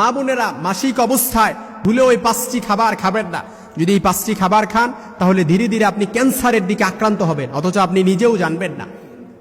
মা বোনেরা মাসিক অবস্থায় ভুলেও এই 5টি খাবার খাবেন না। যদি এই 5টি খাবার খান তাহলে ধীরে ধীরে আপনি ক্যান্সারের দিকে আক্রান্ত হবেন, অথচ আপনি নিজেও জানবেন না।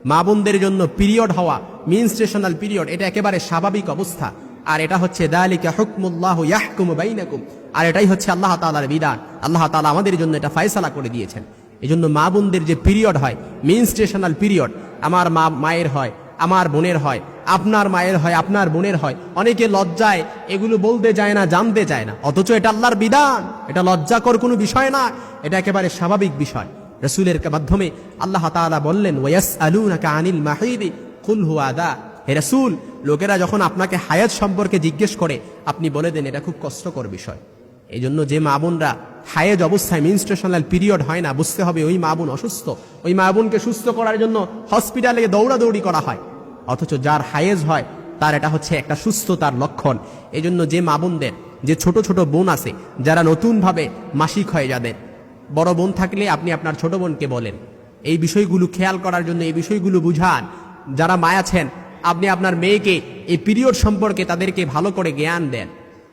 মা বোনদের জন্য পিরিয়ড হওয়া, মেনস্ট্রুয়েশনাল পিরিয়ড, এটা একেবারে স্বাভাবিক অবস্থা। আর এটা হচ্ছে যালিকা হুকমুল্লাহু ইয়াহকুমু বাইনাকুম, আর এটাই হচ্ছে আল্লাহ তাআলার বিধান। আল্লাহ তাআলা আমাদের জন্য এটা ফয়সালা করে দিয়েছেন। এজন্য মা বোনদের যে পিরিয়ড হয়, মেনস্ট্রুয়েশনাল পিরিয়ড, আমার মায়ের হয়, আমার বোনের হয়, আপনার মায়ের হয়, আপনার বোনের হয়, অনেকে লজ্জায় এগুলো বলতে যায় না, জানতে চায় না, অথচ এটা আল্লাহর বিধান। এটা লজ্জাকর কোনো বিষয় না, এটা একেবারে স্বাভাবিক বিষয়। রাসূলের মাধ্যমে আল্লাহ তাআলা বললেন, ওয়ায়াসআলুনাকা আনিল মাহিদি কুল হুয়া আযা। হে রাসূল, লোকেরা যখন আপনাকে হায়াত সম্পর্কে জিজ্ঞেস করে, আপনি বলে দেন এটা খুব কষ্টকর বিষয়। এই জন্য যে মা বোনরা হায়েজ অবস্থায় মেনস্ট্রুয়েশনাল পিরিয়ড হয় না, বুঝতে হবে ওই মা বোন অসুস্থ। ওই মা বোনকে সুস্থ করার জন্য হসপিটালে দৌড়াদৌড়ি করা হয়, অথচ যার হায়েজ হয় তার এটা হচ্ছে একটা সুস্থতার লক্ষণ। এই জন্য যে মা বোনদের, যে ছোট ছোট বোন আছে যারা নতুনভাবে মাসিক হয়, যাদের বড় বোন থাকলে আপনি আপনার ছোট বোনকে বলেন এই বিষয়গুলো খেয়াল করার জন্য, এই বিষয়গুলো বুঝান। যারা মা আছেন, আপনি আপনার মেয়েকে এই পিরিয়ড সম্পর্কে তাদেরকে ভালো করে জ্ঞান দেন।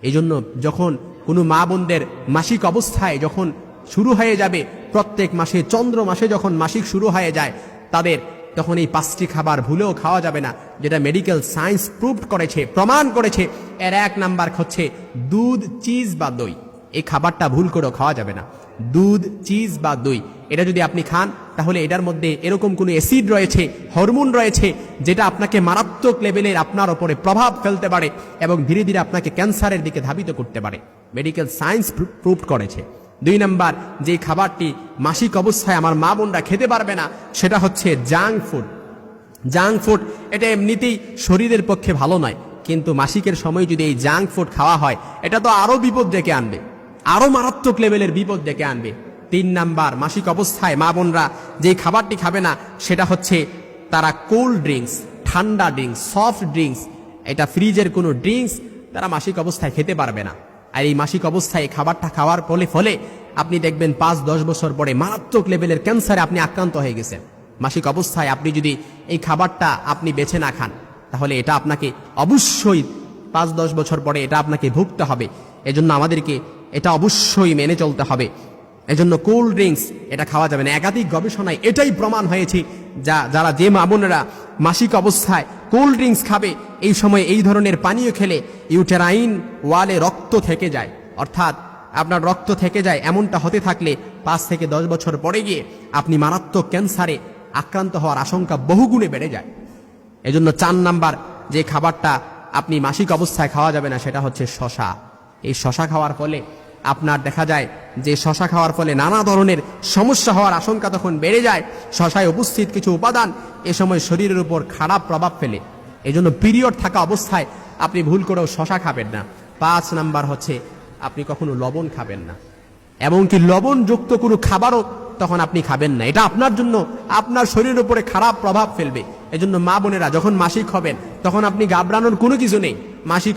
এই জন্য যখন কোনো মা বোনদের মাসিক অবস্থায় যখন শুরু হয়ে যাবে, প্রত্যেক মাসে চন্দ্র মাসে যখন মাসিক শুরু হয়ে যায়, তাদের তখন এই 5টি খাবার ভুলেও খাওয়া যাবে না, যেটা মেডিকেল সায়েন্স প্রুভড করেছে, প্রমাণ করেছে। এর 1 নাম্বার হচ্ছে দুধ, চিজ বা দই। এই খাবারটা ভুল করেও খাওয়া যাবে না। দুধ, চিজ বা দই, এটা যদি আপনি খান তাহলে এটার মধ্যে এরকম কোনো অ্যাসিড রয়েছে, হরমোন রয়েছে, যেটা আপনাকে মারাত্মক লেভেলের আপনার ওপরে প্রভাব ফেলতে পারে এবং ধীরে ধীরে আপনাকে ক্যান্সারের দিকে ধাবিত করতে পারে। মেডিকেল সায়েন্স প্রুভড করেছে। 2 নাম্বার যে খাবারটি মাসিক অবস্থায় আমার মা বোনরা খেতে পারবে না, সেটা হচ্ছে জাঙ্ক ফুড। জাঙ্ক ফুড এটা এমনিতেই শরীরের পক্ষে ভালো নয়, কিন্তু মাসিকের সময় যদি এই জাঙ্ক ফুড খাওয়া হয়, এটা তো আরো বিপদ ডেকে আনবে, আরো মারাত্মক লেভেলের বিপদ ডেকে আনবে। 3 নাম্বার, মাসিক অবস্থায় মা বোনরা যে খাবারটি খাবে না, সেটা হচ্ছে তারা কোল্ড ড্রিঙ্কস, ঠান্ডা ড্রিঙ্কস, সফট ড্রিঙ্কস, এটা ফ্রিজের কোনো ড্রিঙ্কস তারা মাসিক অবস্থায় খেতে পারবে না। আর এই মাসিক অবস্থায় খাবারটা খাওয়ার ফলে আপনি দেখবেন 5-10 বছর পরে মারাত্মক লেভেলের ক্যান্সারে আপনি আক্রান্ত হয়ে গেছেন। মাসিক অবস্থায় আপনি যদি এই খাবারটা আপনি বেছে না খান, তাহলে এটা আপনাকে অবশ্যই 5-10 বছর পরে এটা আপনাকে ভুগতে হবে। এজন্য আমাদেরকে এটা অবশ্যই মেনে চলতে হবে। এজন্য কোল্ড ড্রিঙ্কস এটা খাওয়া যাবে না। একাধিক গবেষণায় এটাই প্রমাণ হয়েছে, যারা যে মা বোনেরা মাসিক অবস্থায় কোল্ড ড্রিঙ্কস খাবে, এই সময় এই ধরনের পানীয় খেলে ইউটেরাইন ওয়ালে রক্ত থেকে যায়, অর্থাৎ আপনার রক্ত থেকে যায়। এমনটা হতে থাকলে 5 থেকে 10 বছর পরে গিয়ে আপনি মারাত্মক ক্যান্সারে আক্রান্ত হওয়ার আশঙ্কা বহুগুণে বেড়ে যায়। এজন্য 4 নাম্বার যে খাবারটা আপনি মাসিক অবস্থায় খাওয়া যাবে না, সেটা হচ্ছে শশা। এই শশা খাওয়ার ফলে আপনার দেখা যায় যে শশা খাওয়ার ফলে নানা ধরনের সমস্যা হওয়ার আশঙ্কা তখন বেড়ে যায়। শশায় উপস্থিত কিছু উপাদান এ সময় শরীরের উপর খারাপ প্রভাব ফেলে। এজন্য পিরিয়ড থাকা অবস্থায় আপনি ভুল করেও শশা খাবেন না। 5 নাম্বার হচ্ছে আপনি কখনো লবণ খাবেন না, এমনকি লবণযুক্ত কোনো খাবারও তখন আপনি খাবেন না। এটা আপনার জন্য, আপনার শরীরের উপরে খারাপ প্রভাব ফেলবে। এজন্য মা বোনেরা যখন মাসিক হবেন, তখন আপনি ঘাবড়ানোর কোনো কিছু নেই। মাসিক